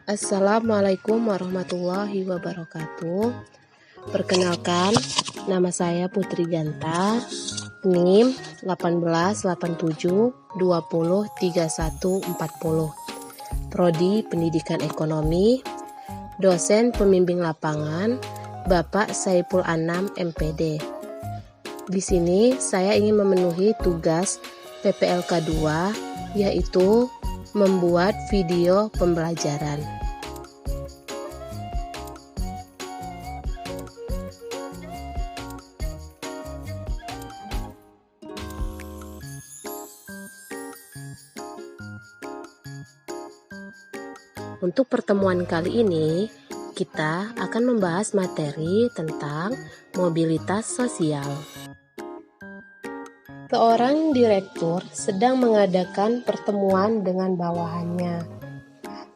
Assalamualaikum warahmatullahi wabarakatuh. Perkenalkan, nama saya Putri Ganta, NIM 1887203140, Prodi Pendidikan Ekonomi, dosen pembimbing lapangan, Bapak Saiful Anam MPD. Di sini saya ingin memenuhi tugas PPLK 2, yaitu membuat video pembelajaran. Untuk pertemuan kali ini, kita akan membahas materi tentang mobilitas sosial. Seorang direktur sedang mengadakan pertemuan dengan bawahannya.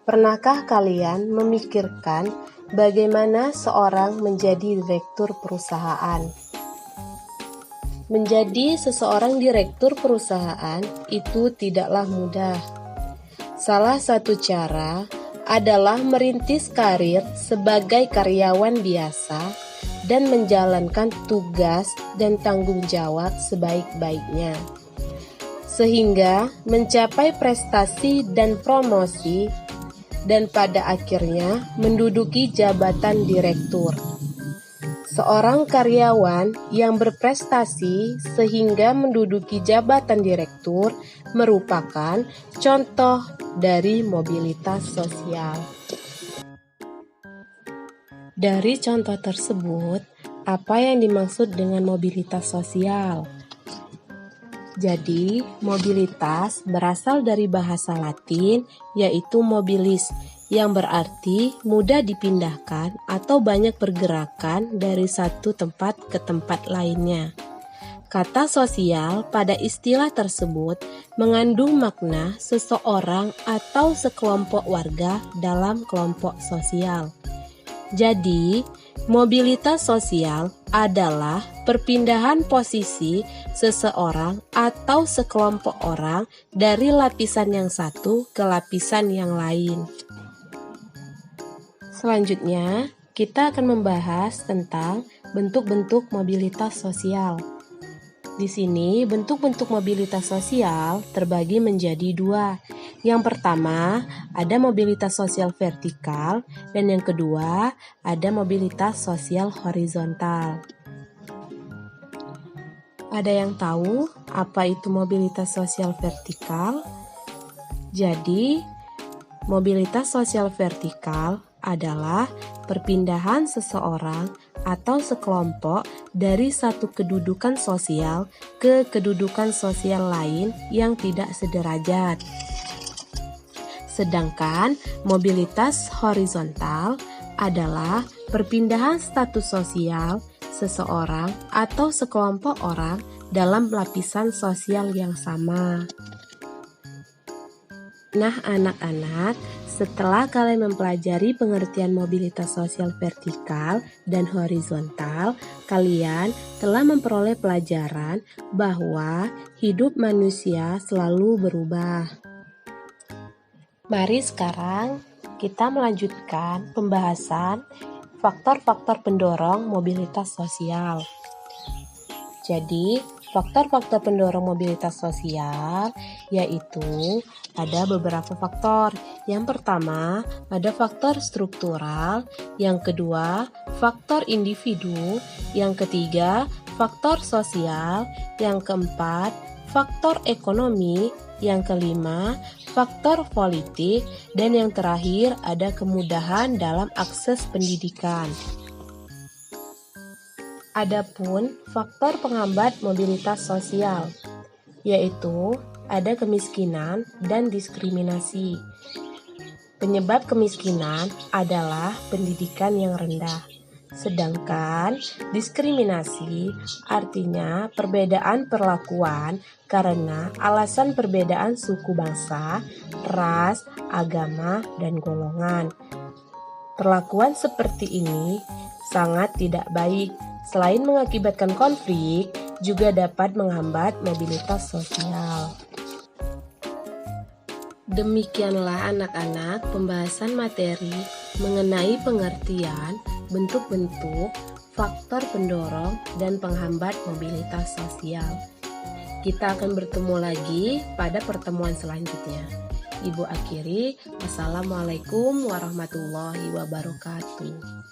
Pernahkah kalian memikirkan bagaimana seorang menjadi direktur perusahaan? Menjadi seseorang direktur perusahaan itu tidaklah mudah. Salah satu cara adalah merintis karir sebagai karyawan biasa dan menjalankan tugas dan tanggung jawab sebaik-baiknya, sehingga mencapai prestasi dan promosi, dan pada akhirnya menduduki jabatan direktur. Seorang karyawan yang berprestasi sehingga menduduki jabatan direktur merupakan contoh dari mobilitas sosial. Dari contoh tersebut, apa yang dimaksud dengan mobilitas sosial? Jadi, mobilitas berasal dari bahasa Latin, yaitu mobilis, yang berarti mudah dipindahkan atau banyak pergerakan dari satu tempat ke tempat lainnya. Kata sosial pada istilah tersebut mengandung makna seseorang atau sekelompok warga dalam kelompok sosial. Jadi, mobilitas sosial adalah perpindahan posisi seseorang atau sekelompok orang dari lapisan yang satu ke lapisan yang lain. Selanjutnya, kita akan membahas tentang bentuk-bentuk mobilitas sosial. Di sini, bentuk-bentuk mobilitas sosial terbagi menjadi dua. Yang pertama, ada mobilitas sosial vertikal, dan yang kedua, ada mobilitas sosial horizontal. Ada yang tahu apa itu mobilitas sosial vertikal? Jadi, mobilitas sosial vertikal adalah perpindahan seseorang atau sekelompok dari satu kedudukan sosial ke kedudukan sosial lain yang tidak sederajat. Sedangkan mobilitas horizontal adalah perpindahan status sosial seseorang atau sekelompok orang dalam lapisan sosial yang sama. Nah, anak-anak, setelah kalian mempelajari pengertian mobilitas sosial vertikal dan horizontal, kalian telah memperoleh pelajaran bahwa hidup manusia selalu berubah. Mari sekarang kita melanjutkan pembahasan faktor-faktor pendorong mobilitas sosial. Jadi, faktor-faktor pendorong mobilitas sosial yaitu ada beberapa faktor. Yang pertama, ada faktor struktural, yang kedua, faktor individu, yang ketiga, faktor sosial, yang keempat, faktor ekonomi, yang kelima, faktor politik, dan yang terakhir ada kemudahan dalam akses pendidikan. Adapun faktor penghambat mobilitas sosial, yaitu ada kemiskinan dan diskriminasi. Penyebab kemiskinan adalah pendidikan yang rendah. Sedangkan diskriminasi artinya perbedaan perlakuan karena alasan perbedaan suku bangsa, ras, agama, dan golongan. Perlakuan seperti ini sangat tidak baik. Selain mengakibatkan konflik, juga dapat menghambat mobilitas sosial. Demikianlah anak-anak pembahasan materi mengenai pengertian, bentuk-bentuk, faktor pendorong, dan penghambat mobilitas sosial. Kita akan bertemu lagi pada pertemuan selanjutnya. Ibu akhiri, wassalamualaikum warahmatullahi wabarakatuh.